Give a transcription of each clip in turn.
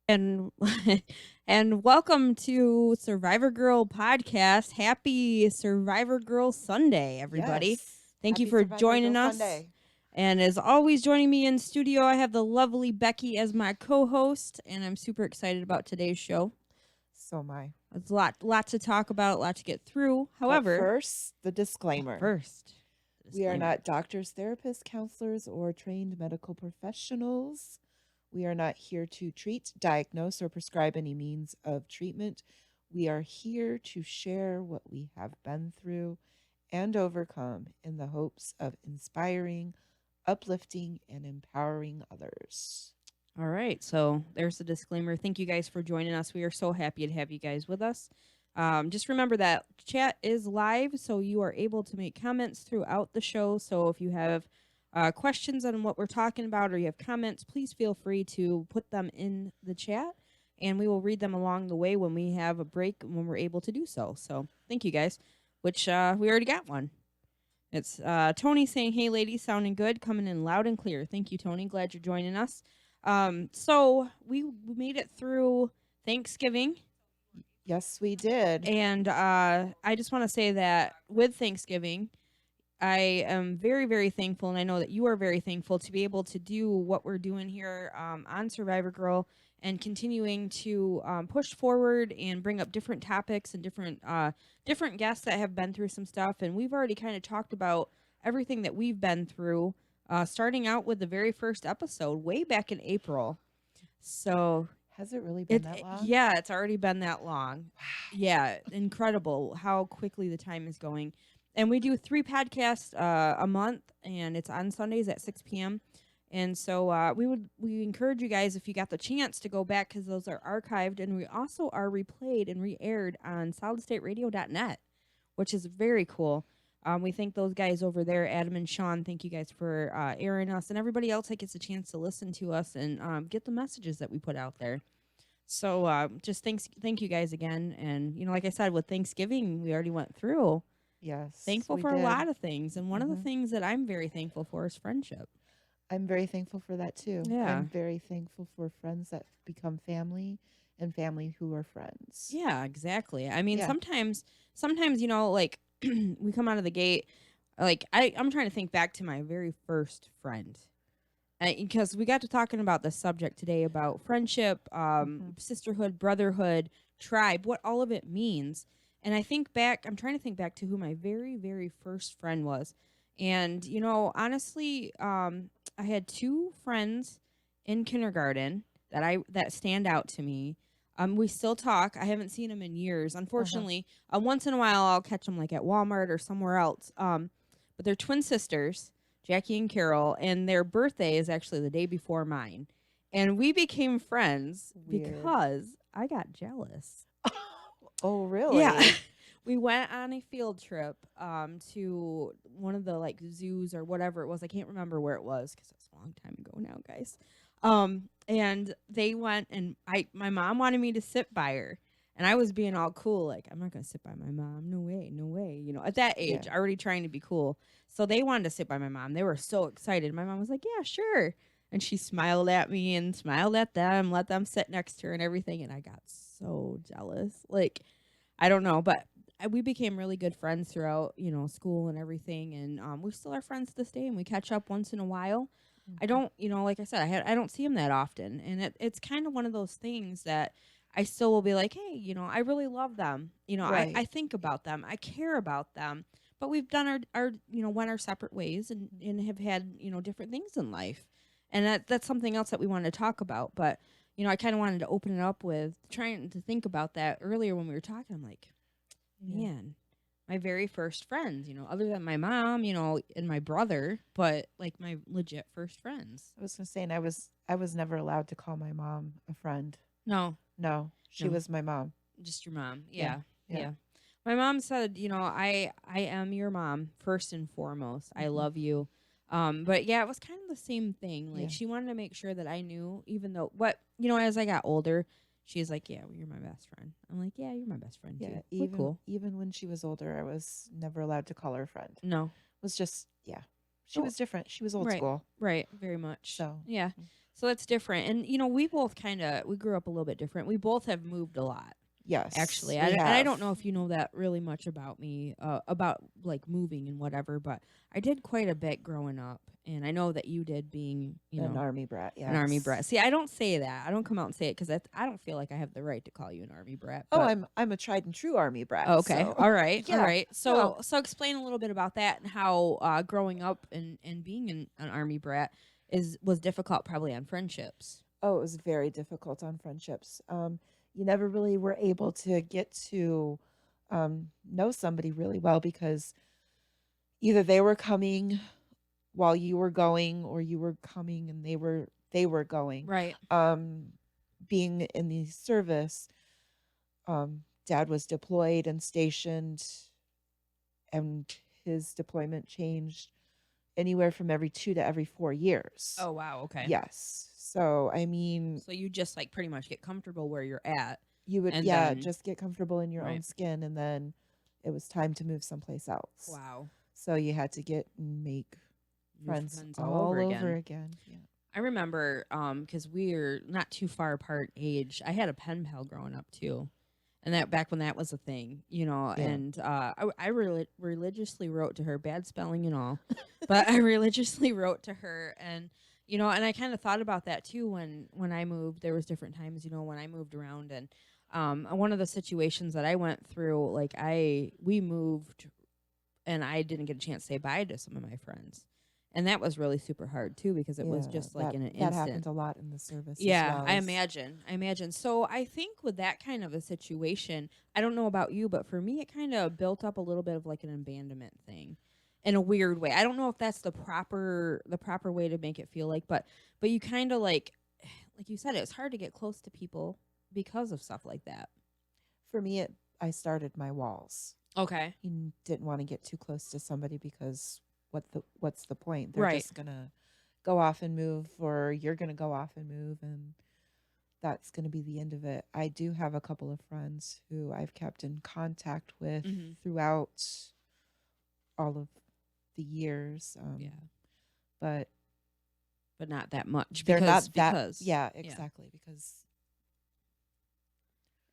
And and welcome to Survivor Girl podcast. Happy Survivor Girl Sunday, everybody. Yes. Thank you Happy for Survivor Girl joining us. Sunday. And as always, joining me in studio, I have the lovely Becky as my co-host, and I'm super excited about today's show. So am I. It's a lot to talk about, a lot to get through. But However, first, the disclaimer. We are disclaimer. not doctors, therapists, counselors, or trained medical professionals. We are not here to treat, diagnose, or prescribe any means of treatment. We are here to share what we have been through and overcome in the hopes of inspiring, uplifting, and empowering others. All right, so there's the disclaimer. Thank you guys for joining us. We are so happy to have you guys with us. Just remember that chat is live, so you are able to make comments throughout the show. So if you have questions on what we're talking about or you have comments, please feel free to put them in the chat, and we will read them along the way when we have a break when we're able to do so. So thank you guys, which we already got one. It's Tony saying, "Hey ladies, sounding good, coming in loud and clear." Thank you, Tony. Glad you're joining us. So we made it through Thanksgiving. Yes, we did. And I just want to say that with Thanksgiving, I am very, very thankful, and I know that you are very thankful to be able to do what we're doing here on Survivor Girl and continuing to push forward and bring up different topics and different guests that have been through some stuff. And we've already kind of talked about everything that we've been through, starting out with the very first episode way back in April. So Has it really been that long? yeah, it's already been that long. Wow. Yeah, incredible how quickly the time is going. And we do 3 podcasts a month, and it's on Sundays at 6 p.m. And so we encourage you guys, if you got the chance, to go back because those are archived, and we also are replayed and re-aired on solidstateradio.net, which is very cool. We thank those guys over there, Adam and Sean. Thank you guys for airing us, and everybody else that gets a chance to listen to us and get the messages that we put out there. So just thank you guys again. And, like I said, with Thanksgiving, we already went through. Yes. Thankful for a lot of things. And one of the things that I'm very thankful for is friendship. I'm very thankful for that too. Yeah. I'm very thankful for friends that become family and family who are friends. Yeah, exactly. I mean, sometimes, like we come out of the gate, like I'm trying to think back to my very first friend. Because we got to talking about the subject today about friendship, sisterhood, brotherhood, tribe, what all of it means. And I'm trying to think back to who my very, very first friend was. And, honestly, I had 2 friends in kindergarten that stand out to me. We still talk. I haven't seen them in years. Unfortunately, once in a while I'll catch them like at Walmart or somewhere else. But they're twin sisters, Jackie and Carol, and their birthday is actually the day before mine. And we became friends because I got jealous. Oh, really? Yeah. We went on a field trip to one of the like zoos or whatever it was. I can't remember where it was because it's a long time ago now, guys. And they went, and my mom wanted me to sit by her. And I was being all cool, like, I'm not going to sit by my mom. No way, no way. At that age, already trying to be cool. So they wanted to sit by my mom. They were so excited. My mom was like, yeah, sure. And she smiled at me and smiled at them, let them sit next to her and everything. And I got so jealous. Like, I don't know, but we became really good friends throughout, school and everything. And we still are friends to this day, and we catch up once in a while. I don't, like I said, I don't see him that often. And it's kind of one of those things that I still will be like, hey, I really love them. I think about them. I care about them. But we've done our went our separate ways and have had, different things in life. And that's something else that we wanted to talk about. But, I kind of wanted to open it up with trying to think about that earlier when we were talking. I'm like, man, my very first friends, other than my mom, and my brother, but like my legit first friends. I was going to say, and I was never allowed to call my mom a friend. No, she was my mom. Just your mom. Yeah. My mom said, I am your mom first and foremost. I love you. But yeah, it was kind of the same thing. Like she wanted to make sure that I knew, even though as I got older, she's like, yeah, well, you're my best friend. I'm like, yeah, you're my best friend too. Even when she was older, I was never allowed to call her a friend. No. It was just she was different. She was old Right. school. Right. Very much. So Yeah. So that's different. And, we both we grew up a little bit different. We both have moved a lot, yes, actually. we And I have. don't know if you know that really much about me, about like moving and whatever, but I did quite a bit growing up. And I know that you did being, An army brat, an army yes. brat. See, I don't say that. I don't come out and say it because I don't feel like I have the right to call you an army brat. Oh, But I'm a tried and true army brat. oh, okay. So All right. All yeah. right. No. So explain a little bit about that and how growing up and being an army brat was difficult probably on friendships. Oh, it was very difficult on friendships. You never really were able to get to know somebody really well because either they were coming while you were going, or you were coming and they were going. Right. Being in the service, Dad was deployed and stationed, and his deployment changed anywhere from every 2 to every 4 years. Oh, wow. Okay. Yes. So, I mean, So you just like pretty much get comfortable where you're at. you would, And yeah, then- just get comfortable in your own Right. skin, and then it was time to move someplace else. Wow. So you had to get and make New friends friends all over again. Yeah. I remember because we're not too far apart in age. I had a pen pal growing up too, and that back when that was a thing, Yeah. And I religiously wrote to her, bad spelling and all, but I religiously wrote to her, and and I kind of thought about that too when I moved. There was different times, when I moved around, and one of the situations that I went through, like we moved, and I didn't get a chance to say bye to some of my friends. And that was really super hard too because it was just like in an instant. That happens a lot in the service. Yeah, as well I imagine. So I think with that kind of a situation, I don't know about you, but for me, it kind of built up a little bit of like an abandonment thing, in a weird way. I don't know if that's the proper way to make it feel like, but you kind of like you said, it's hard to get close to people because of stuff like that. For me, I started my walls. Okay. You didn't want to get too close to somebody because what's the point? They're Right. just gonna go off and move, or you're gonna go off and move, and that's gonna be the end of it. I do have a couple of friends who I've kept in contact with throughout all of the years. Yeah. But not that much. They're because, not that. because, Yeah, exactly.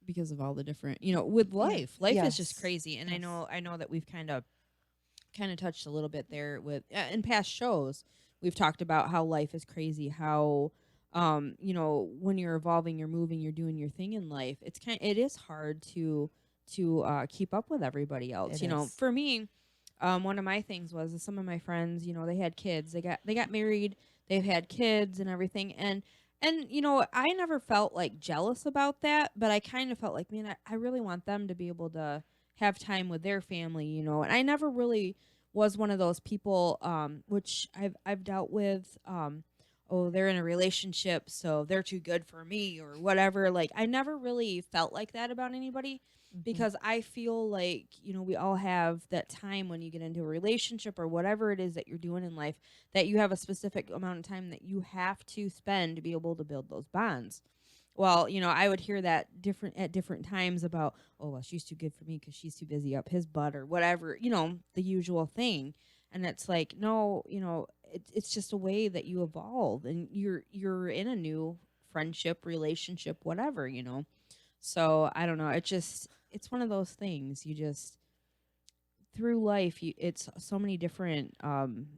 Because of all the different, with life. Life is just Yes. crazy, and Yes. I know that we've kind of touched a little bit there with in past shows. We've talked about how life is crazy, how when you're evolving, you're moving, you're doing your thing in life. It is hard to keep up with everybody else. It is. For me, one of my things was some of my friends, they had kids, they got married, they've had kids and everything, and I never felt like jealous about that, but I kind of felt like, man, I really want them to be able to have time with their family, and I never really was one of those people, which I've dealt with, oh, they're in a relationship, so they're too good for me or whatever. Like, I never really felt like that about anybody because I feel like, we all have that time when you get into a relationship or whatever it is that you're doing in life, that you have a specific amount of time that you have to spend to be able to build those bonds. Well, I would hear that at different times about, oh, well, she's too good for me because she's too busy up his butt or whatever, the usual thing. And it's like, no, it's just a way that you evolve and you're in a new friendship, relationship, whatever, So I don't know. It's one of those things. You just, through life, it's so many different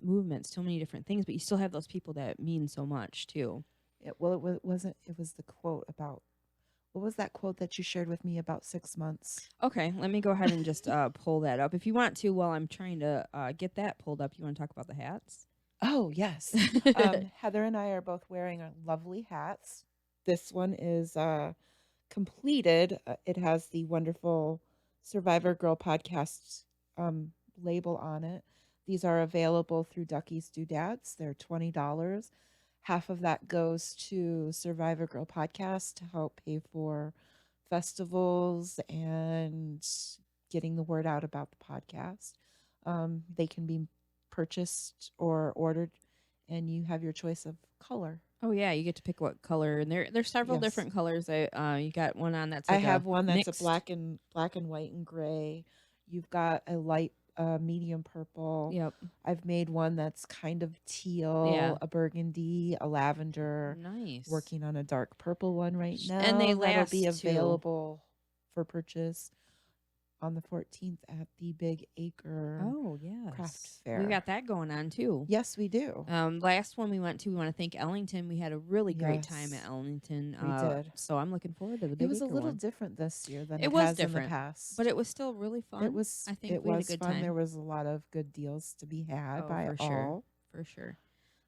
movements, so many different things, but you still have those people that mean so much too. Well, it wasn't. It was the quote about. What was that quote that you shared with me about 6 months? Okay, let me go ahead and just pull that up. If you want to, while I'm trying to get that pulled up, you want to talk about the hats? Oh, yes. Heather and I are both wearing our lovely hats. This one is completed. It has the wonderful Survivor Girl podcast label on it. These are available through Ducky's Doodads. They're $20. Half of that goes to Survivor Girl podcast to help pay for festivals and getting the word out about the podcast. They can be purchased or ordered, and you have your choice of color. Oh yeah, you get to pick what color, and there's several Yes. different colors. You got one on that's I like have one that's mixed. a black and white and gray. You've got a light a medium purple. Yep. I've made one that's kind of teal, Yeah. a burgundy, a lavender. Nice. Working on a dark purple one right now. And they that'll be last, too. available for purchase on the 14th at the Big Acre Oh, yes. Craft Fair. We got that going on, too. Yes, we do. Last one we went to, we want to thank Ellington. We had a really great time at Yes, Ellington. we did. So I'm looking forward to the It Big was a Acre little one. different this year than It it was has in the different, past. but it was still really fun. It was. I think It we had a was good fun. time. There was a lot of good deals to be had by for all. sure. For sure.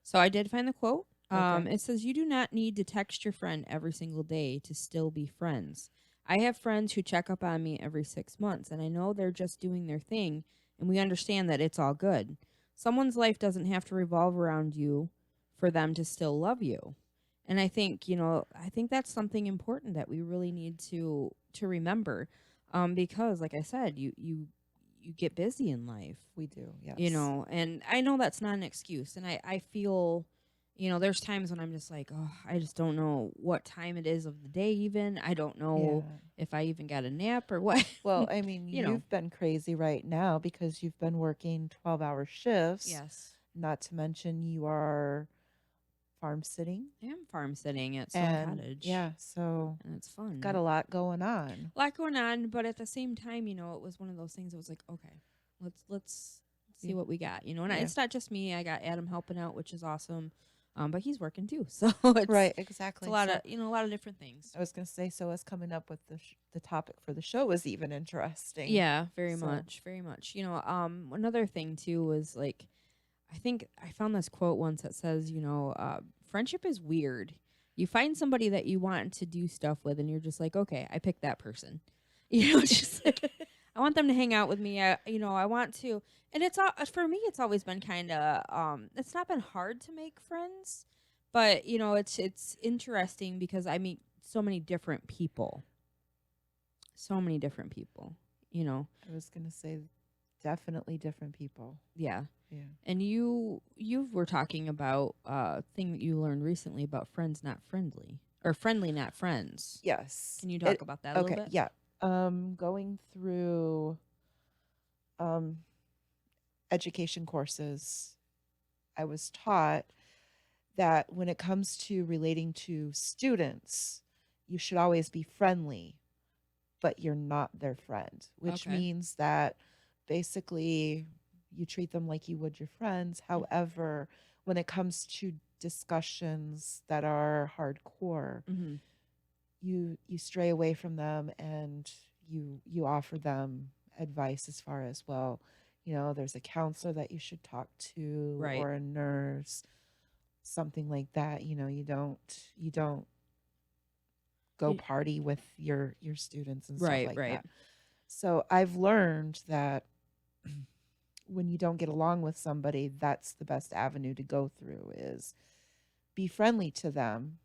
So I did find the quote. Okay. It says, "You do not need to text your friend every single day to still be friends. I have friends who check up on me every 6 months, and I know they're just doing their thing, and we understand that it's all good. Someone's life doesn't have to revolve around you for them to still love you." And I think, I think that's something important that we really need to remember, because, like I said, you get busy in life. We do, yes. And I know that's not an excuse. And I feel, there's times when I'm just like, oh, I just don't know what time it is of the day even. I don't know if I even got a nap or what. Well, I mean, you've been crazy right now because you've been working 12-hour shifts. Yes. Not to mention you are farm sitting. I am farm sitting at Stone Cottage. Yeah, so and it's fun. Got a lot going on. But at the same time, it was one of those things that was like, okay, let's see what we got, and it's not just me. I got Adam helping out, which is awesome. But he's working too, so it's right, exactly. It's a lot of a lot of different things. I was going to say, so us coming up with the topic for the show was even interesting. Yeah, very much. Another thing too was like, I think I found this quote once that says, friendship is weird. You find somebody that you want to do stuff with, and you're just like, okay, I picked that person. Just like, I want them to hang out with me. I want to, and it's for me. It's always been kind of, it's not been hard to make friends, but it's interesting because I meet so many different people. I was gonna say, definitely different people. Yeah. Yeah. And you were talking about thing that you learned recently about friends not friendly, or friendly not friends. Yes. Can you talk about that a little bit? Yeah. Going through education courses, I was taught that when it comes to relating to students, you should always be friendly, but you're not their friend, which means that basically you treat them like you would your friends. However, when it comes to discussions that are hardcore, you stray away from them, and you offer them advice as far as, well, there's a counselor that you should talk to, right, or a nurse, something like that. You don't go party with your students and stuff like that. So I've learned that when you don't get along with somebody, that's the best avenue to go through, is be friendly to them,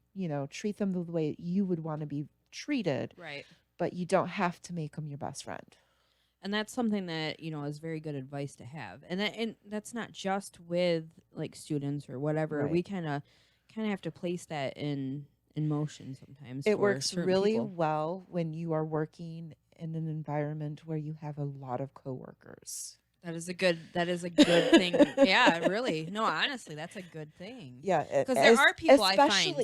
treat them the way you would want to be treated. Right. But you don't have to make them your best friend. And that's something that, is very good advice to have. And that's not just with like students or whatever. Right. We kind of have to place that in motion sometimes. It works really people. well when you are working in an environment where you have a lot of coworkers. That is a good thing. Yeah, really. No, honestly, that's a good thing. Yeah, because there are people I find,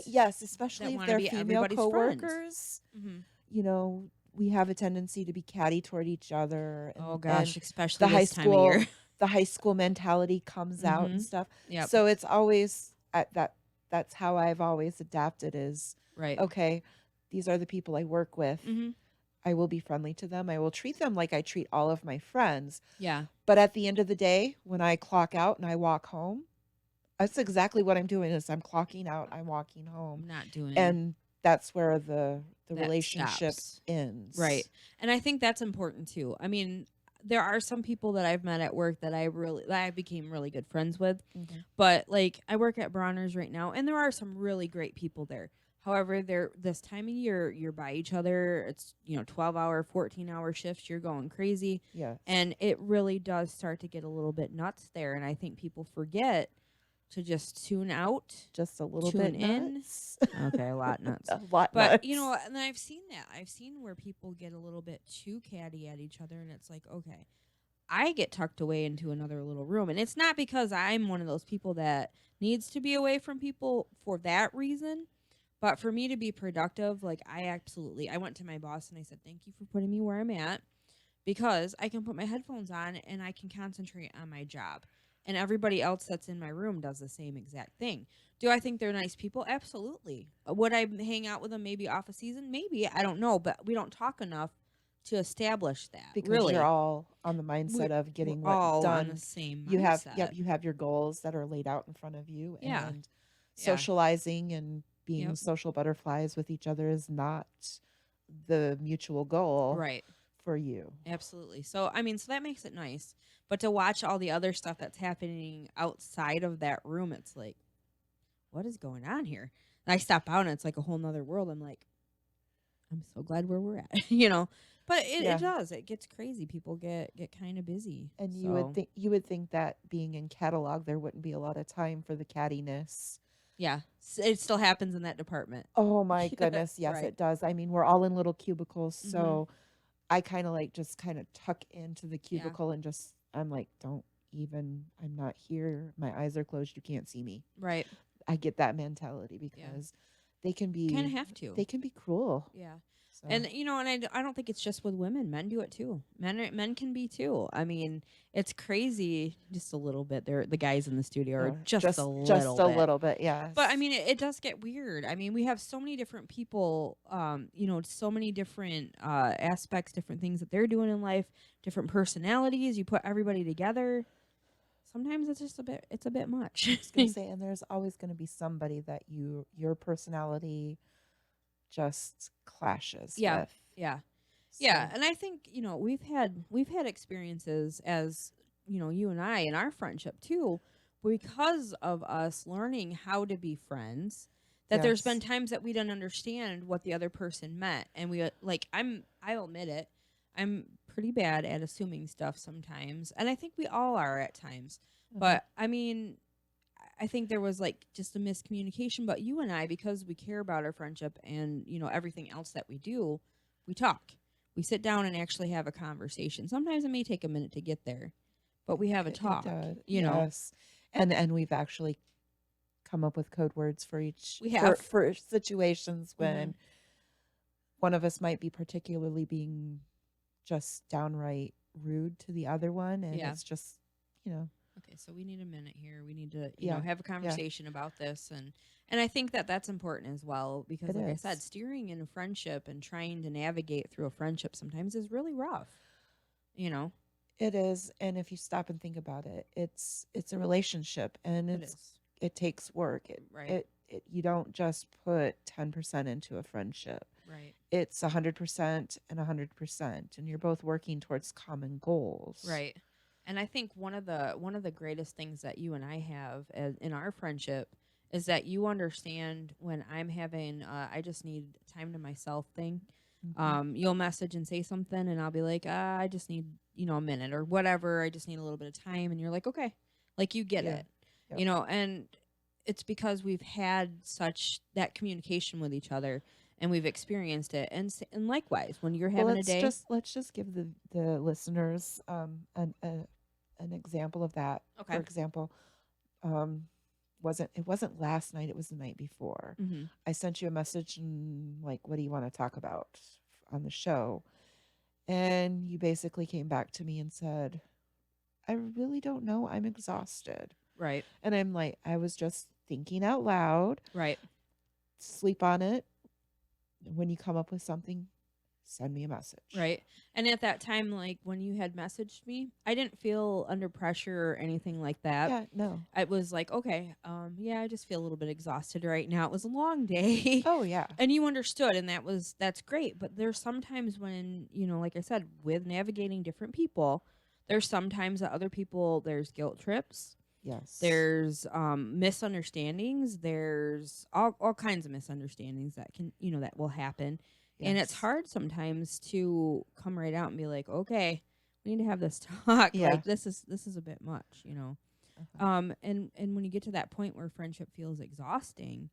especially if they're female coworkers. We have a tendency to be catty toward each other. And, oh gosh, especially the this time of year. The high school mentality comes out and stuff. Yep. So it's always that's how I've always adapted, is right. Okay, these are the people I work with. I will be friendly to them. I will treat them like I treat all of my friends. Yeah. But at the end of the day, when I clock out and I walk home, that's exactly what I'm doing, is I'm clocking out, I'm walking home. I'm not doing and that's where the relationship ends. Right. And I think that's important too. I mean, there are some people that I've met at work that I became really good friends with. But like, I work at Bronner's right now, and there are some really great people there. However, this time of year, you're by each other. It's 12-hour, 14-hour shifts. You're going crazy. Yeah. And it really does start to get a little bit nuts there. And I think people forget to just tune out, just a little bit nuts. Okay, a lot nuts. A lot but nuts. And I've seen that. I've seen where people get a little bit too catty at each other, and it's like, okay, I get tucked away into another little room. And it's not because I'm one of those people that needs to be away from people for that reason. But for me to be productive, like I went to my boss and I said, thank you for putting me where I'm at because I can put my headphones on and I can concentrate on my job. And everybody else that's in my room does the same exact thing. Do I think they're nice people? Absolutely. Would I hang out with them maybe off a season? Maybe. I don't know, but we don't talk enough to establish that. Because you're Really. all on the mindset of We're getting what all on the done. same You have, mindset. you have your goals that are laid out in front of you, Yeah. and Yeah. socializing and being Yep. social butterflies with each other is not the mutual goal Right. for you. Absolutely. So, I mean, so that makes it nice. But to watch all the other stuff that's happening outside of that room, it's like, what is going on here? And I step out and it's like a whole nother world. I'm like, I'm so glad where we're at, you know. But Yeah. it does. It gets crazy. People get kind of busy. And So, you would think that being in catalog there wouldn't be a lot of time for the cattiness. yeah, it still happens in that department. Oh my goodness, yes Right. it does. I mean, we're all in little cubicles, Mhm. so I kind of like just kind of tuck into the cubicle and just I'm like, don't even, I'm not here. My eyes are closed. You can't see me. Right. I get that mentality because they can be Kind of have to. They can be cruel. Yeah. So. And you know, and I don't think it's just with women. Men do it too. Men can be too. I mean, it's crazy just a little bit. They're the guys in the studio are just a little bit. Yeah. But I mean, it does get weird. I mean, we have so many different people, you know, so many different aspects, different things that they're doing in life, different personalities. You put everybody together. Sometimes it's just it's a bit much. I was gonna say, and there's always gonna be somebody that your personality just clashes with. Yeah. So, Yeah, and I think, you know, we've had experiences as, you know, you and I in our friendship too, because of us learning how to be friends. That there's been Yes. times that we didn't understand what the other person meant, and we like I'll admit it, I'm pretty bad at assuming stuff sometimes, and I think we all are at times. But I mean, I think there was like just a miscommunication. But you and I, because we care about our friendship and, you know, everything else that we do, we talk. We sit down and actually have a conversation. Sometimes it may take a minute to get there, but we have a talk. You know, Yes. And we've actually come up with code words for each We have. for situations when one of us might be particularly being just downright rude to the other one, and Yeah. it's just, you know. Okay, so we need a minute here. We need to, Yeah, know, have a yeah. conversation about this, and I think that that's important as well because, It like I is. said, steering in a friendship and trying to navigate through a friendship sometimes is really rough. You know, It is, and if you stop and think about it, it's a relationship, and it is it takes work. Right. You don't just put 10% into a friendship. right, It's 100% and 100%, and you're both working towards common goals. right. And I think one of the greatest things that you and I have in our friendship is that you understand when I'm having I just need time to myself thing. Mhm. You'll message and say something, and I'll be like, I just need, you know, a minute or whatever. I just need a little bit of time, and you're like, okay, like you get Yeah. it, Yep. you know. And it's because we've had such that communication with each other, and we've experienced it. And likewise, when you're having a day, let's just give the listeners an example of that. Okay. For example, it wasn't last night, it was the night before. mm-hmm. I sent you a message and like, what do you want to talk about on the show? And you basically came back to me and said, I really don't know. I'm exhausted. Right, And I'm like, I was just thinking out loud. right. Sleep on it. When you come up with something, send me a message. Right. And at that time, like when you had messaged me, I didn't feel under pressure or anything like that. Yeah, no. It was like, okay, yeah, I just feel a little bit exhausted right now. It was a long day. Oh, yeah. And you understood, and that's great. But there's sometimes when, you know, like I said, with navigating different people, there's sometimes that other people, there's guilt trips. Yes. There's misunderstandings. There's all kinds of misunderstandings that can, you know, that will happen. And it's Yes. hard sometimes to come right out and be like, okay, we need to have this talk. Yeah. Like this is a bit much, you know. Uh-huh. And when you get to that point where friendship feels exhausting,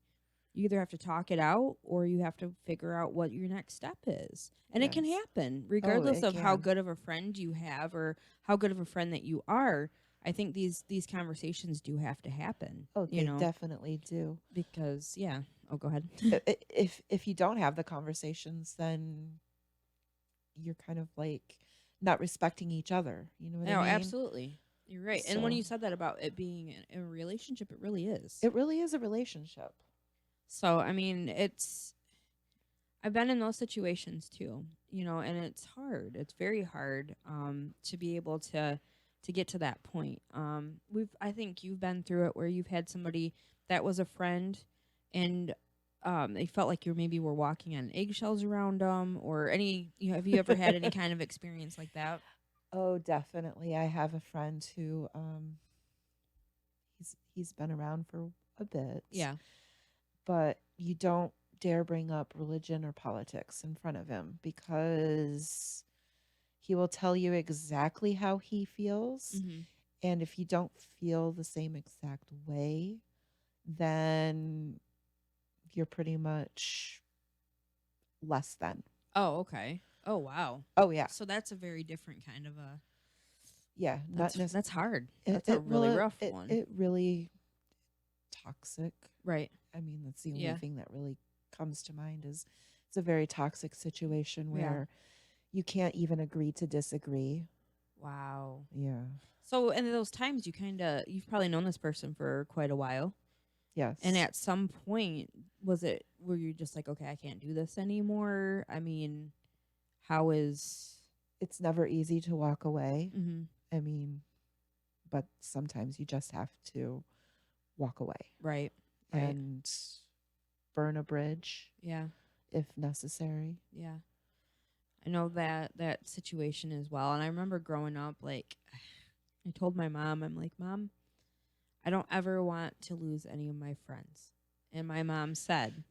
You either have to talk it out or you have to figure out what your next step is. And it can Yes. happen Oh, regardless it of how can. good of a friend you have or how good of a friend that you are. I think these conversations do have to happen, Oh, they definitely do. because yeah. Oh, go ahead. If you don't have the conversations, then you're kind of like not respecting each other. You know what I Oh, mean? absolutely. You're right. And when So you said that about it being a relationship, it really is. it really is a relationship. So, I mean, I've been in those situations too, and it's hard. It's very hard to be able to get to that point. I think you've been through it where you've had somebody that was a friend, and they felt like you maybe were walking on eggshells around them, or have you ever had any kind of experience like that? Oh, definitely. I have a friend who he's been around for a bit, Yeah. but you don't dare bring up religion or politics in front of him because he will tell you exactly how he feels. Mm-hmm. And if you don't feel the same exact way, then you're pretty much less than. Oh, okay. Oh, wow. Oh yeah. So that's a very different kind of a. Yeah, not necessarily. That's hard. It, That's a it really really rough one. it really toxic. Right. I mean, that's the only Yeah. thing that really comes to mind is it's a very toxic situation Yeah. where you can't even agree to disagree. Wow. Yeah. So in those times you've probably known this person for quite a while. And Yes. at some point were you just like, okay, I can't do this anymore? I mean, how is It's never easy to walk away. mm-hmm. I mean, but sometimes you just have to walk away Right. Right. and burn a bridge Yeah. if necessary. Yeah. I know that situation as well. And I remember growing up, like I told my mom, I'm like, Mom, I don't ever want to lose any of my friends. And my mom said,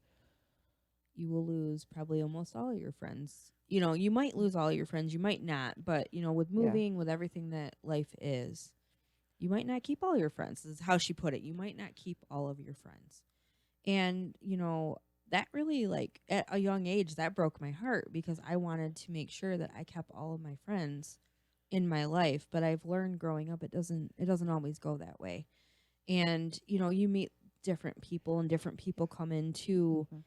you will lose probably almost all of your friends. You might lose all of your friends, you might not, but with Yeah. moving, with everything that life is, you might not keep all your friends. This is how she put it. You might not keep all of your friends. And, that really, like, at a young age, that broke my heart because I wanted to make sure that I kept all of my friends in my life. But I've learned growing up it doesn't always go that way. And, you meet different people and different people come into, Mhm.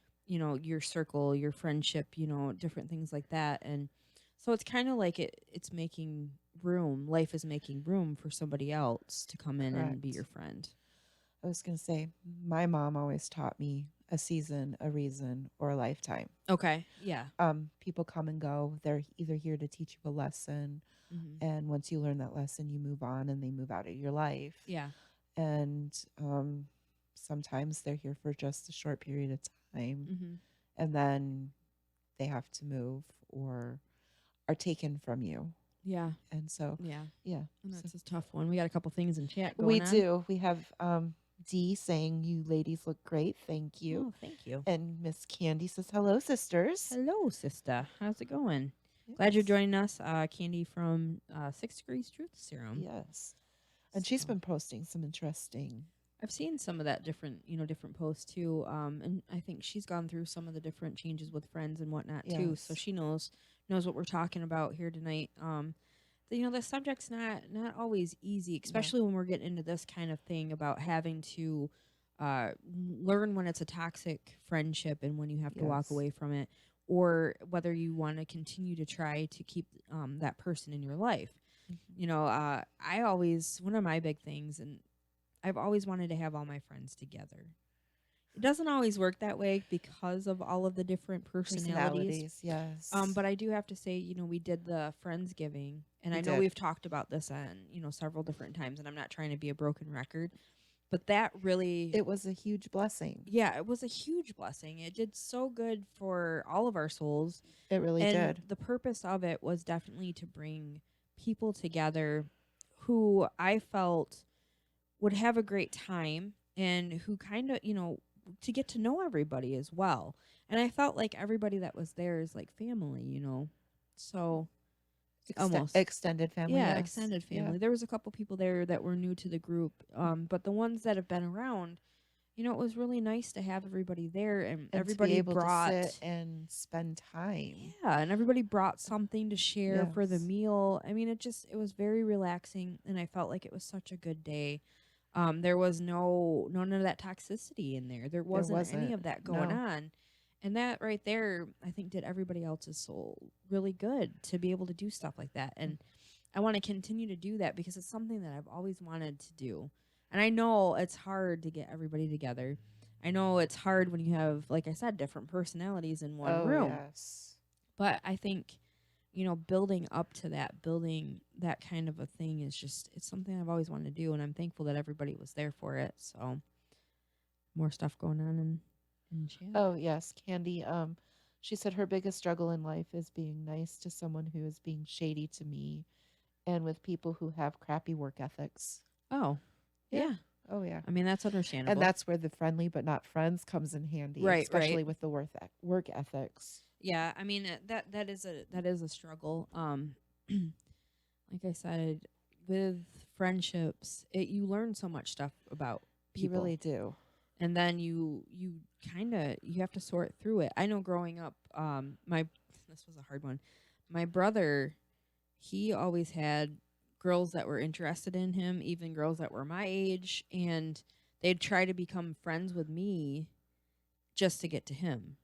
your circle, your friendship, different things like that. And so it's kind of like it's making room. Life is making room for somebody else to come in and be Correct. your friend. I was going to say, my mom always taught me a season, a reason, or a lifetime. Okay. Yeah. People come and go. They're either here to teach you a lesson, Mm-hmm. and once you learn that lesson, you move on and they move out of your life. Yeah. And sometimes they're here for just a short period of time, Mm-hmm. and then they have to move or are taken from you. Yeah. And so, Yeah. yeah. And So that's a tough one. We got a couple things in chat we going on. do. We have Dee saying, "You ladies look great. Thank you." Oh, thank you. And Miss Candy says, "Hello, sisters." Hello, sister. How's it going? Glad you're Yes. joining us, Candy from 6 Degrees Truth Serum. Yes. And she's So, been posting some interesting. I've seen some of that different posts too. And I think she's gone through some of the different changes with friends and whatnot too. So Yes. she knows what we're talking about here tonight. The subject's not always easy, No. especially when we're getting into this kind of thing about having to learn when it's a toxic friendship and when you have to walk Yes. away from it, or whether you want to continue to try to keep that person in your life. Mhm. I always, one of my big things, and I've always wanted to have all my friends together. It doesn't always work that way because of all of the different personalities. Personalities. Yes. But I do have to say, we did the Friendsgiving, and We I know did. we've talked about this on, several different times, and I'm not trying to be a broken record, but that really, It was a huge blessing. yeah, it was a huge blessing. It did so good for all of our souls. It really And did. the purpose of it was definitely to bring people together who I felt would have a great time and who kind of, to get to know everybody as well. And I felt like everybody that was there is like family. So almost. Extended family. Yeah, Yes. extended Yeah. family. There was a couple people there that were new to the group, but the ones that have been around, it was really nice to have everybody there, and And to be everybody able to sit brought, and spend time. yeah, and everybody brought something to share for the Yes. meal. I mean, it was very relaxing, and I felt like it was such a good day. There was none of that toxicity in there. There There wasn't any wasn't. of that going No. on. And that right there, I think, did everybody else's soul really good to be able to do stuff like that. Mm. And I want to continue to do that because it's something that I've always wanted to do. And I know it's hard to get everybody together. I know it's hard when you have, like I said, different personalities in one Oh, room. yes. But I think, building up to that, building that kind of a thing is just, it's something I've always wanted to do. And I'm thankful that everybody was there for it. So more stuff going on in chat. Oh, yes. Candy, she said her biggest struggle in life is being nice to someone who is being shady to me and with people who have crappy work ethics. Oh, Yeah. yeah. Oh, yeah. I mean, that's And understandable. that's where the friendly but not friends comes in handy, Right, right. especially with the work ethics. Yeah, I mean that is a struggle. Like I said, with friendships, you learn so much stuff about You people, really do. and then you kind of you have to sort through it. I know growing up, my this was a hard one. My brother, he always had girls that were interested in him, even girls that were my age, and they'd try to become friends with me just to get to him.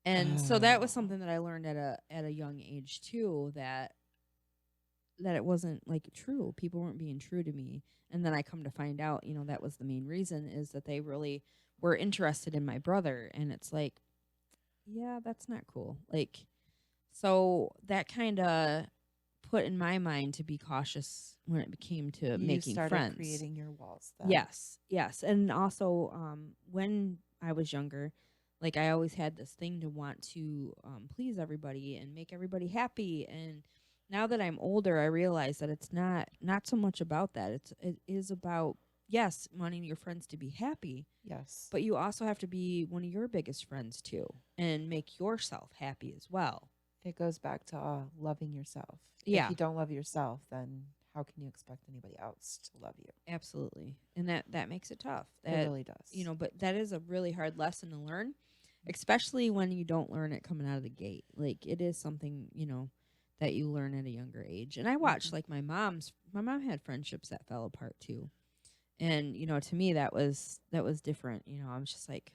And so that was Oh. something that I learned at a young age too, that it wasn't like true. People weren't being true to me. And then I come to find out, that was the main reason, is that they really were interested in my brother. And it's like, yeah, that's not cool. Like, so that kind of put in my mind to be cautious when it came to You making started friends. creating your walls then. Yes, yes. And also, when I was younger, like I always had this thing to want to please everybody and make everybody happy. And now that I'm older, I realize that it's not so much about that. It is about, yes, wanting your friends to be happy, Yes. but you also have to be one of your biggest friends too, and make yourself happy as well. It goes back to loving yourself. If Yeah, you don't love yourself, then how can you expect anybody else to love you? absolutely. And that makes it tough. It That really does. but that is a really hard lesson to learn, especially when you don't learn it coming out of the gate. Like it is something, that you learn at a younger age. And I watched, Hmm. like, my mom had friendships that fell apart too. And to me that was different. I was just like,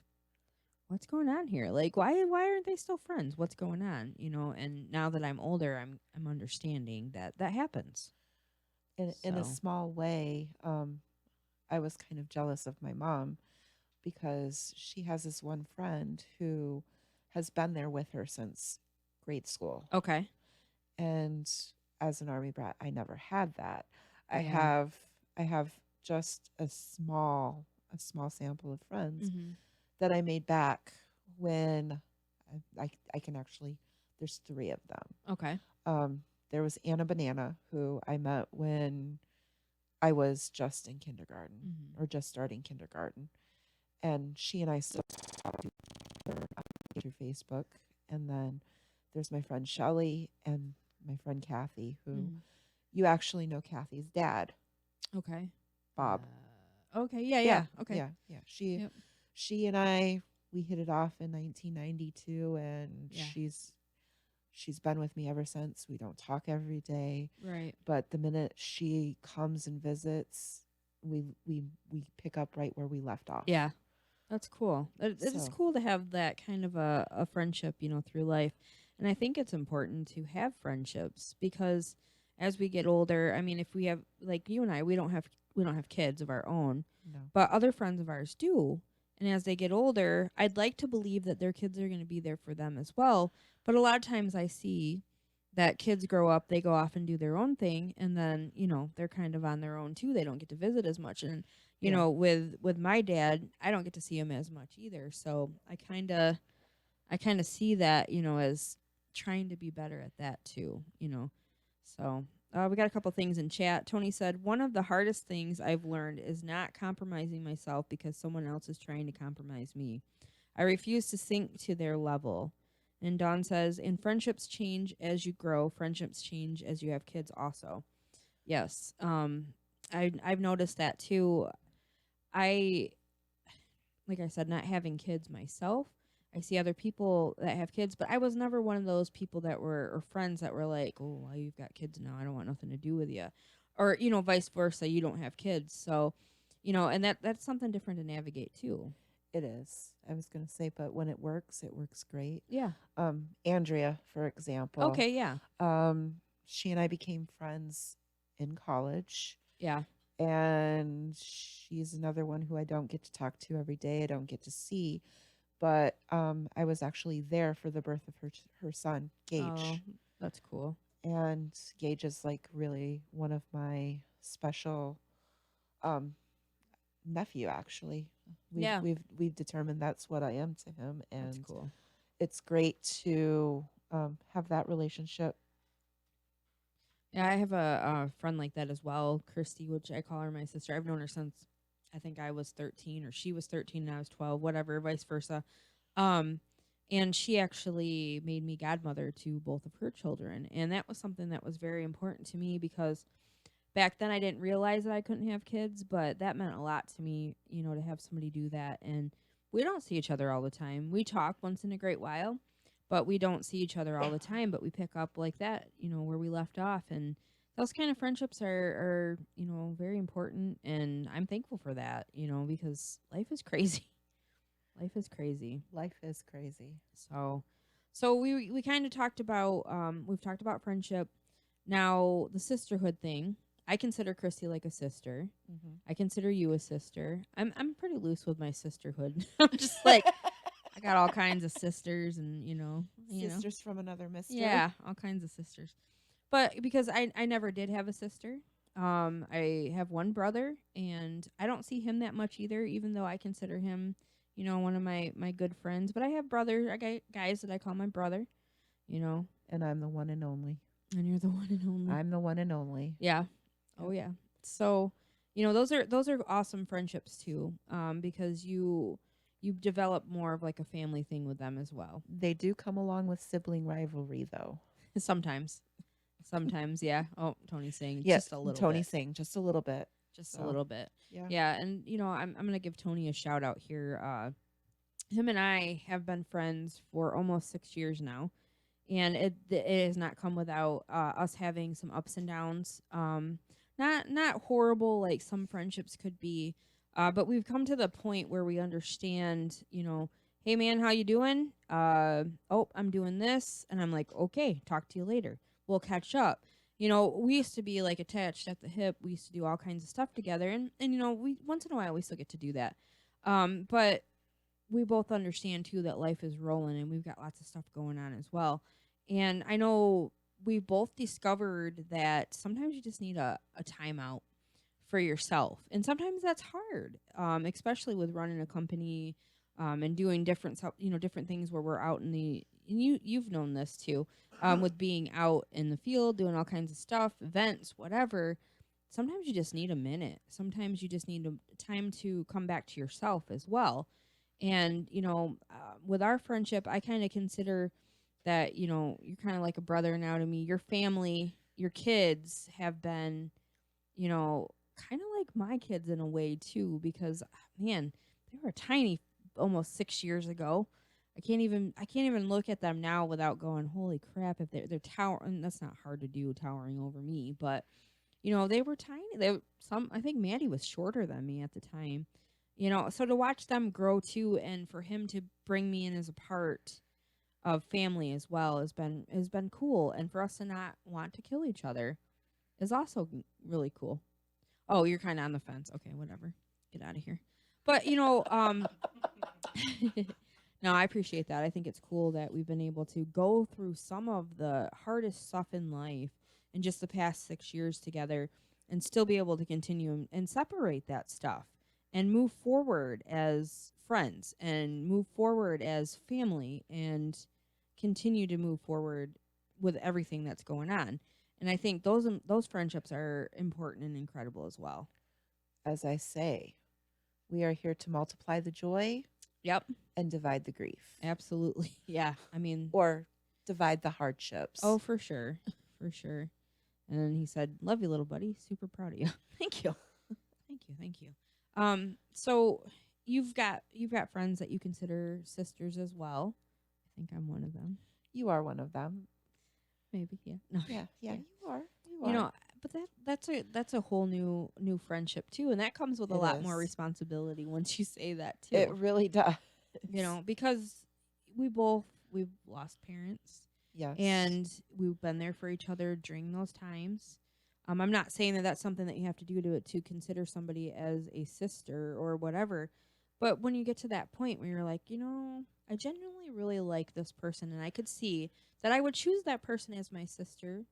what's going on here? Like, why aren't they still friends? What's going on? And now that I'm older, I'm understanding that that happens. In a So, small way, I was kind of jealous of my mom because she has this one friend who has been there with her since grade school. okay. And as an army brat, I never had that. I Yeah. have I have just a small sample of friends Mhm. that I made back when I can actually, there's three of them. Okay. There was Anna Banana, who I met when I was just in kindergarten Mhm. or just starting kindergarten. And she and I still talk to each other through Facebook. And then there's my friend Shelly and my friend Kathy, who Mhm. you actually know Kathy's dad, Okay. Bob. Okay. Yeah. Yeah, Yeah. Okay. yeah. She Yep. she and I, we hit it off in 1992, and Yeah. she's been with me ever since. We don't talk every day, Right. but the minute she comes and visits, we pick up right where we left off. Yeah. That's cool. It is So, cool to have that kind of a friendship, through life. And I think it's important to have friendships because as we get older, I mean, if we have, like you and I, we don't have kids of our own, no. but other friends of ours do. And as they get older, I'd like to believe that their kids are going to be there for them as well. But a lot of times I see that kids grow up, they go off and do their own thing, and then, they're kind of on their own too. They don't get to visit as much. And Yeah. with my dad, I don't get to see him as much either. So I kind of see that, as trying to be better at that too. So we got a couple things in chat. Tony said, one of the hardest things I've learned is not compromising myself because someone else is trying to compromise me. I refuse to sink to their level. And Dawn says, and friendships change as you grow. Friendships change as you have kids also. Yes. I've noticed that too. I like I said, not having kids myself. I see other people that have kids, but I was never one of those people that were, or friends that were like, "Oh, well, you've got kids now. I don't want nothing to do with you," or vice versa. You don't have kids, so and that's something different to navigate too. It is. I was going to say, but when it works great. Yeah. Andrea, for example, Okay. Yeah. she and I became friends in college, Yeah. and she's another one who I don't get to talk to every day. I don't get to see, but I was actually there for the birth of her son, Oh, Gage, that's cool. and Gage is like really one of my special um, nephew. Actually, Yeah. we've determined that's what I am to him, That's and cool. it's great to have that relationship. Yeah, I have a friend like that as well, Christy, which I call her my sister. I've known her since I think I was 13 or she was 13 and I was 12, whatever, vice versa. Um and she actually made me godmother to both of her children, and that was something that was very important to me because back then I didn't realize that I couldn't have kids, but that meant a lot to me, to have somebody do that. And we don't see each other all the time. We talk once in a great while, but we don't see each other all the time. But we pick up like that, where we left off. And those kind of friendships are very important. And I'm thankful for that, because life is crazy. Life is crazy. Life is crazy. So we kind of talked about we've talked about friendship. Now the sisterhood thing. I consider Christy like a sister. Mm-hmm. I consider you a sister. I'm pretty loose with my sisterhood. I'm just like I got all kinds of sisters, and Sisters from another mister. yeah, all kinds of sisters. But because I never did have a sister. I have one brother, and I don't see him that much either, even though I consider him, one of my good friends. But I have brothers, I got guys that I call my brother, you know, And I'm the one and only. and you're the one and only. I'm the one and only. Yeah. Oh Yep. yeah. So, those are awesome friendships too. Because you develop more of like a family thing with them as well. They do come along with sibling rivalry, though. Sometimes. Sometimes, yeah. Oh, Tony's saying Yeah, just a little Tony's bit. saying just a little bit. Just a So, little bit. yeah. Yeah, and I'm gonna give Tony a shout out here. Him and I have been friends for almost 6 years now, and it has not come without us having some ups and downs. Not horrible like some friendships could be, but we've come to the point where we understand. Hey man, how you doing? Oh, I'm doing this, and I'm like, okay, talk to you later. We'll catch up. We used to be like attached at the hip. We used to do all kinds of stuff together, and we once in a while we still get to do that. But we both understand too that life is rolling and we've got lots of stuff going on as well. And I know we both discovered that sometimes you just need a timeout for yourself. And sometimes that's hard, especially with running a company, and doing different things where we're out in the, and you've known this too, with being out in the field, doing all kinds of stuff, events, whatever. Sometimes you just need a minute. Sometimes you just need a time to come back to yourself as well. And with our friendship, I kind of consider that you're kind of like a brother now to me. Your family, your kids have been, kind of like my kids in a way too, because man, they were tiny almost 6 years ago. I can't even look at them now without going, holy crap! If they're towering, that's not hard to do, towering over me, but they were tiny. I think Maddie was shorter than me at the time. So to watch them grow too, and for him to bring me in as a part of family as well has been cool, and for us to not want to kill each other is also really cool. Oh, you're kind of on the fence. Okay, whatever. Get out of here. But no, I appreciate that. I think it's cool that we've been able to go through some of the hardest stuff in life in just the past 6 years together, and still be able to continue and separate that stuff and move forward as friends and move forward as family and continue to move forward with everything that's going on. And I think those friendships are important and incredible as well. As I say, we are here to multiply the joy Yep, and divide the grief, absolutely. Yeah, I mean, or divide the hardships. oh, for sure, for sure. And then he said, "Love you, little buddy. Super proud of you. Thank you, thank you, thank you." So you've got friends that you consider sisters as well. I think I'm one of them. You are one of them. Maybe, yeah. No. Yeah, yeah, Yeah. you are. You You are. know, but that's a whole new friendship too, and that comes with a It lot more is. responsibility once you say that It too. really does. Because we've lost parents, Yes. and we've been there for each other during those times. I'm not saying that that's something that you have to do to consider somebody as a sister or whatever, but when you get to that point where you're like, I genuinely really like this person, and I could see that I would choose that person as my sister,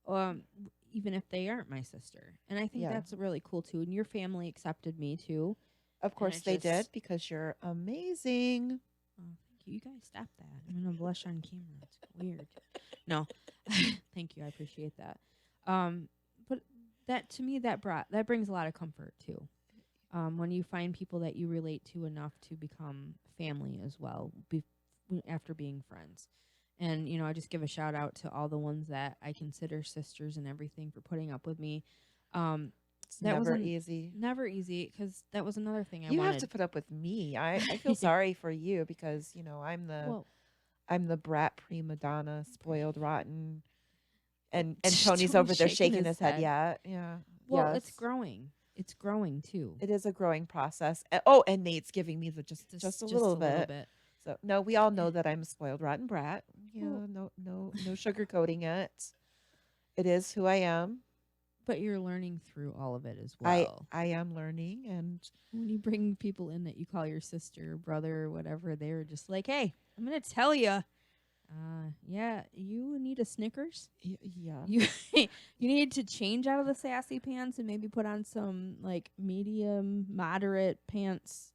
even if they aren't my sister. And I think Yeah. that's really cool too. And your family accepted me too, Of and course they did because you're amazing. oh, thank you. You guys stop that. I'm gonna blush on camera. It's weird. No, thank you. I appreciate that. But that to me that brings a lot of comfort too. When you find people that you relate to enough to become family as well, after being friends. And I just give a shout out to all the ones that I consider sisters and everything for putting up with me. Um, It's that never wasn't easy. never easy because that was another thing I You have wanted. to put up with me. I feel sorry for you because, Well, I'm the brat prima donna, spoiled rotten. And Tony's Tony's over there shaking shaking his his head. head. Yeah. Yeah. Well, it's Yes. growing. It's growing too. It is a growing process. Oh, and Nate's giving me the just a Just little a little bit. bit. So no, we all know that I'm a spoiled rotten brat. Well, Yeah, no sugarcoating it. It is who I am. but you're learning through all of it as I well. I am learning, and When you bring people in that you call your sister or brother or whatever, they're just like, "Hey, I'm gonna tell you, yeah, you need a Snickers. yeah. You you need to change out of the sassy pants and maybe put on some like medium, moderate pants,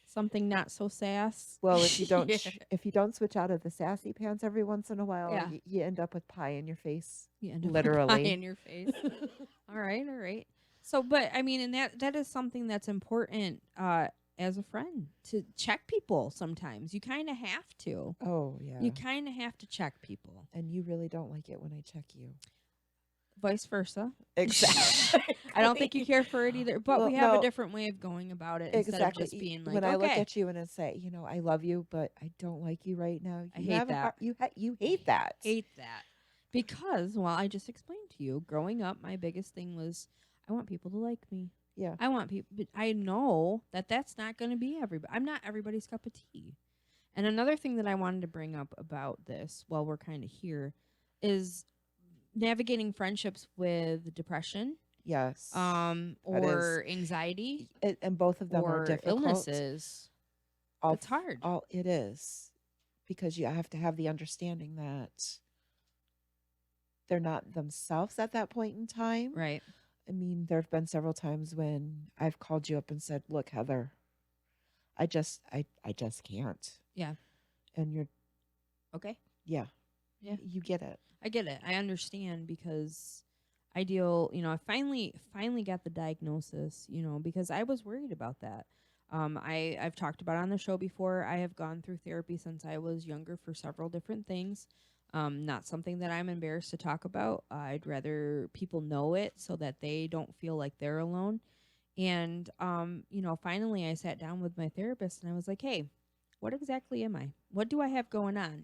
something not so sass." Well, if you don't Yeah. if you don't switch out of the sassy pants every once in a while, Yeah. you end up with pie in your face, You end up with pie literally. in your face. All right, all right. So, but I mean, and that is something that's important as a friend to check people sometimes. You kind of have to. Oh yeah. You kind of have to check people. And you really don't like it when I check you. Vice versa. Exactly. I don't think you care for it either, but Well, we have a no, different way of going about it instead of just exactly. being When like, I look okay, at you and I say, I love you, but I don't like you right now. I You hate have a that. heart. You hate that. Hate that. Because, well, I just explained to you, growing up, my biggest thing was I want people to like me. Yeah. I want people, but I know that that's not going to be everybody. I'm not everybody's cup of tea. And another thing that I wanted to bring up about this while we're kind of here is navigating friendships with depression, Yes. That is, or anxiety and both of them are or difficult. illnesses. All, It's hard. all it is, because you have to have the understanding that they're not themselves at that point in time. Right. I mean, there have been several times when I've called you up and said, "Look, Heather, I just can't." Yeah. And you're, Okay. yeah, Yeah. you get it. I get it. I understand because I finally got the diagnosis, because I was worried about that. I've talked about it on the show before. I have gone through therapy since I was younger for several different things. Not something that I'm embarrassed to talk about. I'd rather people know it so that they don't feel like they're alone. And finally I sat down with my therapist and I was like, "Hey, what exactly am I? What do I have going on?"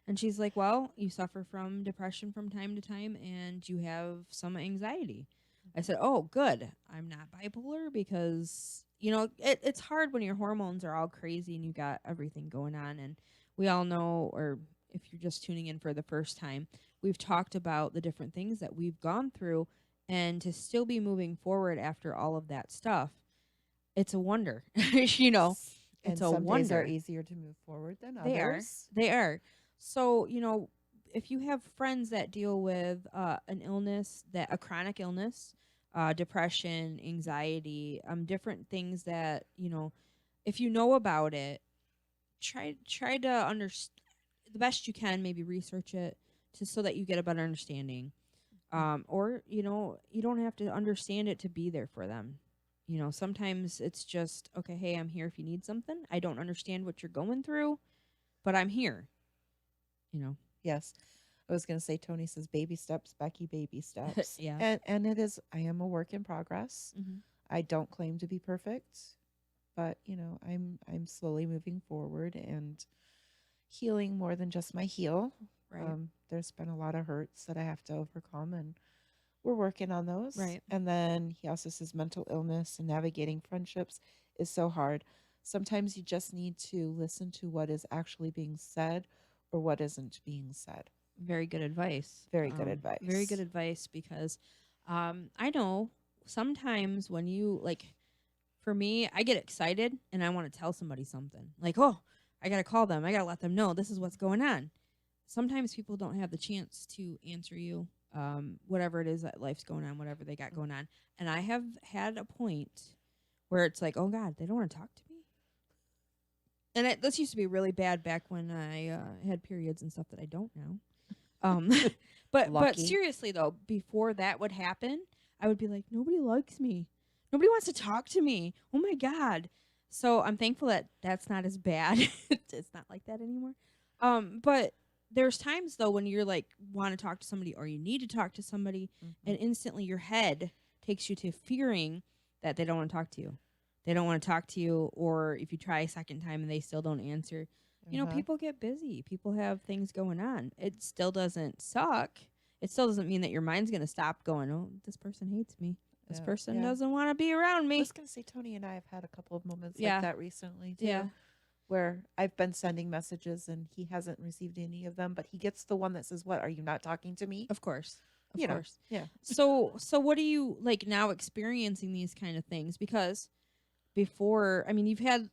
And she's like, "Well, you suffer from depression from time to time and you have some anxiety." I said, "Oh, good. I'm not bipolar because, it's hard when your hormones are all crazy and you got everything going on." And we all know, or if you're just tuning in for the first time, we've talked about the different things that we've gone through, and to still be moving forward after all of that stuff, it's a wonder. It's And a some days are wonder. easier to move forward than They are. others. They are. So, if you have friends that deal with an illness, that a chronic illness, depression, anxiety, different things that, if you know about it, try to understand the best you can, maybe research it so that you get a better understanding. Or, you don't have to understand it to be there for them. Sometimes it's just, okay, hey, I'm here if you need something. I don't understand what you're going through, but I'm here, you know. Yes. I was going to say, Tony says baby steps, Becky, baby steps. Yeah. And it is, I am a work in progress. Mm-hmm. I don't claim to be perfect, but I'm slowly moving forward and healing more than just my heel. Right. There's been a lot of hurts that I have to overcome, and we're working on those. Right. And then he also says mental illness and navigating friendships is so hard. Sometimes you just need to listen to what is actually being said or what isn't being said. Very good advice. Very good Very good advice. advice because I know sometimes when you like, for me, I get excited and I want to tell somebody something. Like, oh, I got to call them. I got to let them know this is what's going on. Sometimes people don't have the chance to answer you, whatever it is that life's going on, whatever they got going on. And I have had a point where it's like, oh God, they don't want to talk to me. And this used to be really bad back when I had periods and stuff that I don't now. Um, but Lucky. seriously though, before that would happen, I would be like, nobody likes me. Nobody wants to talk to me. Oh my God. So I'm thankful that that's not as bad. It's not like that anymore. But there's times though when you're like want to talk to somebody or you need to talk to somebody, and instantly your head takes you to fearing that they don't want to talk to you. They don't want to talk to you, or if you try a second time and they still don't answer, people get busy. People have things going on. It still doesn't suck. It still doesn't mean that your mind's going to stop going, oh, this person hates me. This person doesn't want to be around I me. was going to say, Tony and I have had a couple of moments like that recently, too. Where I've been sending messages and he hasn't received any of them, but he gets the one that says, what, are you not talking to me? Of course. Of course. Yeah. So what do you like now experiencing these kind of things? Because before, I mean, you've had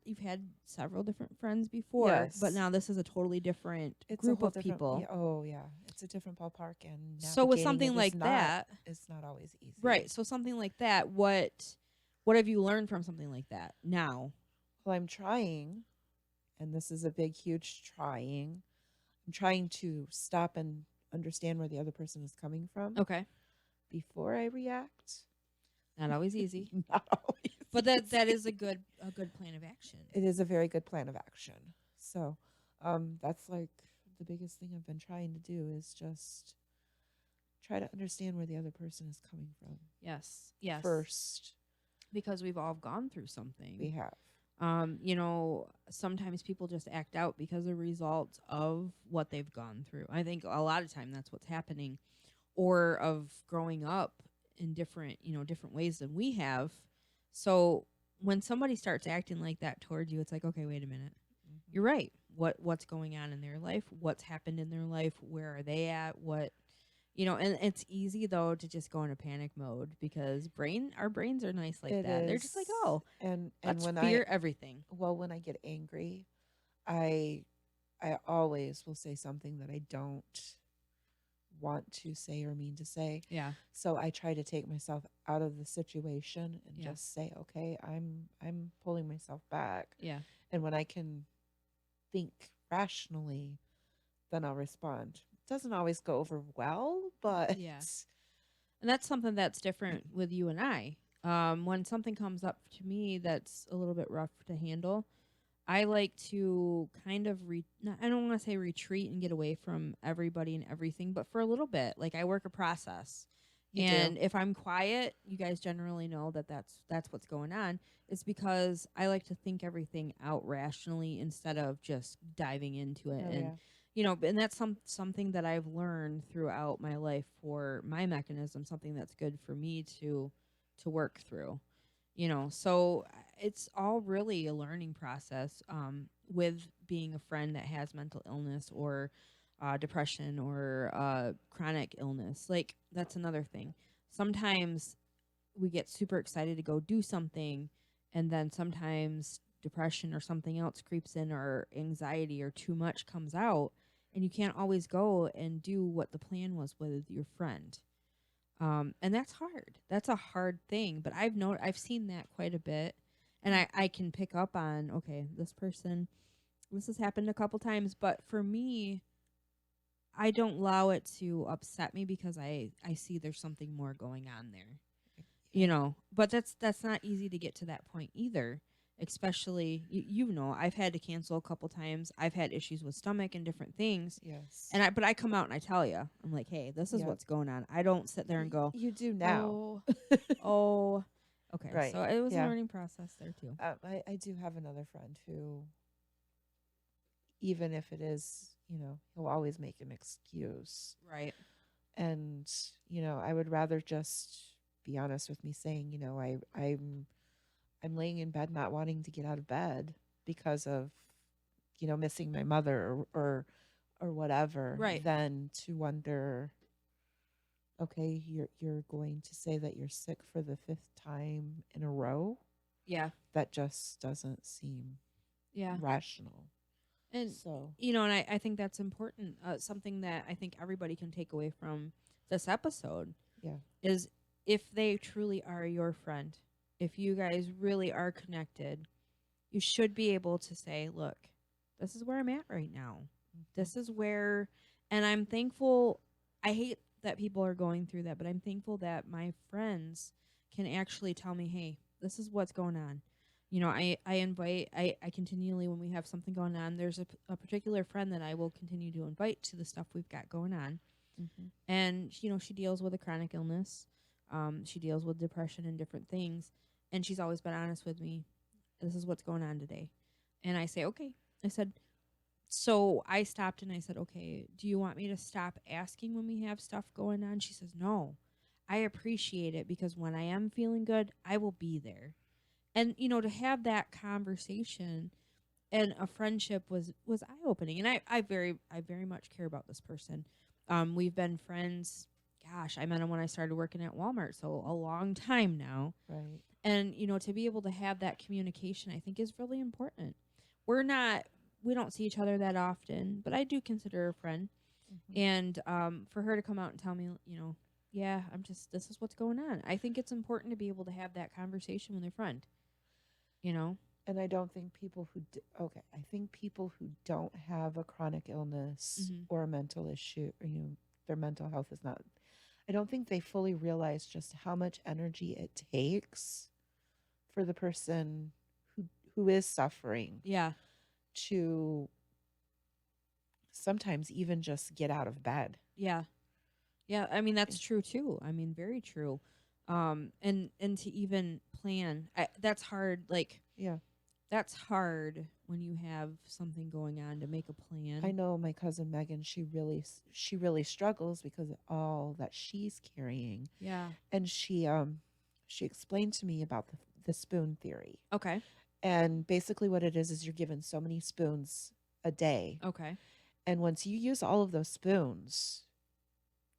several different friends before, Yes. but now this is a totally different It's group a whole of different, people. Yeah, oh, yeah. It's a different ballpark. And So with something like that, it's not always easy. right? So something like that, what have you learned from something like that now? Well, I'm trying, and this is a big, huge trying. I'm trying to stop and understand where the other person is coming from. Okay. Before I react. Not always easy. Not always. But that is a good plan of action. It is a very good plan of action. So, that's like the biggest thing I've been trying to do is just try to understand where the other person is coming from. Yes. First, because we've all gone through something. we have. Sometimes people just act out because of a result of what they've gone through. I think a lot of time that's what's happening, or of growing up in different ways than we have. So when somebody starts acting like that towards you, it's like, okay, wait a minute. Mm-hmm. You're right. What's going on in their life? What's happened in their life? Where are they at? And it's easy though to just go into panic mode because our brains are nice like that. They're just like, oh, and let's when fear everything. Well, when I get angry, I always will say something that I don't want to say or mean to say. Yeah. So I try to take myself out of the situation and just say, okay, I'm pulling myself back. Yeah. And when I can think rationally, then I'll respond. It doesn't always go over well, but yeah. And that's something that's different with you and I. When something comes up to me that's a little bit rough to handle, I like to kind of I don't want to say retreat and get away from everybody and everything, but for a little bit, like I work a process. And if I'm quiet, you guys generally know that's what's going on. It's because I like to think everything out rationally instead of just diving into it. And that's something that I've learned throughout my life for my mechanism, something that's good for me to work through. So it's all really a learning process with being a friend that has mental illness or depression or chronic illness. Like, that's another thing. Sometimes we get super excited to go do something, and then sometimes depression or something else creeps in, or anxiety or too much comes out, and you can't always go and do what the plan was with your friend. And that's hard. That's a hard thing. But I've seen that quite a bit, and I can pick up on, okay, this has happened a couple times, but for me, I don't allow it to upset me because I see there's something more going on there. But that's not easy to get to that point either. Especially, I've had to cancel a couple times. I've had issues with stomach and different things. Yes. But I come out and I tell you, I'm like, hey, this is what's going on. I don't sit there and go, you do now. oh, Okay, Right. so it was a Yeah. learning process there too. I do have another friend who, even if it is, he'll always make an excuse. Right. And, I would rather just be honest with me saying, I'm laying in bed not wanting to get out of bed because of, missing my mother or whatever, Right. than to wonder, okay, you're going to say that you're sick for the fifth time in a row? Yeah. That just doesn't seem Yeah. rational. And So, and I think that's important. Something that I think everybody can take away from this episode yeah. is if they truly are your friend, if you guys really are connected, you should be able to say, look, this is where I'm at right now. Mhm. This is where, and I'm thankful. I hate that people are going through that, but I'm thankful that my friends can actually tell me, hey, this is what's going on. I continually, when we have something going on, there's a particular friend that I will continue to invite to the stuff we've got going on. Mhm. And, she deals with a chronic illness. She deals with depression and different things. And she's always been honest with me. This is what's going on today. And I say, okay. I said, so I stopped and I said, okay, do you want me to stop asking when we have stuff going on? She says, no, I appreciate it because when I am feeling good, I will be there. And, to have that conversation and a friendship was eye opening. And I very much care about this person. We've been friends. Gosh, I met him when I started working at Walmart, so a long time now. Right. And to be able to have that communication, I think is really important. We don't see each other that often, but I do consider her a friend. Mhm. And for her to come out and tell me, yeah, this is what's going on. I think it's important to be able to have that conversation with your friend. You know, And I don't think people okay, I think people who don't have a chronic illness mm-hmm. or a mental issue, or, their mental health is not, I don't think they fully realize just how much energy it takes for the person who who is suffering Yeah, to sometimes even just get out of bed. yeah, yeah. I mean, that's true too. I mean, very true. And to even plan, that's hard. Like, Yeah. that's hard when you have something going on to make a I plan. know my cousin Megan, she really struggles because of all that she's carrying. Yeah. And she explained to me about the spoon theory. Okay. And basically what it is you're given so many spoons a day. Okay. And once you use all of those spoons,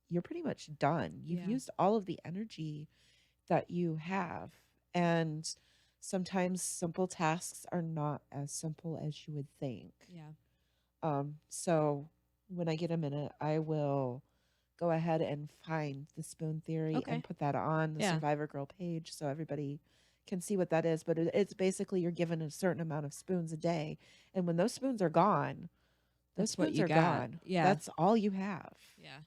you're pretty much done. You've Yeah. used all of the energy that you have. And sometimes simple tasks are not as simple as you would think. Yeah. So when I get a minute, I will go ahead and find the spoon theory Okay. and put that on the Yeah. Survivor Girl page so everybody can see what that is. But it's basically you're given a certain amount of spoons a day. And when those spoons are gone, those That's what spoons you are got. gone. Yeah. That's all you have. Yeah.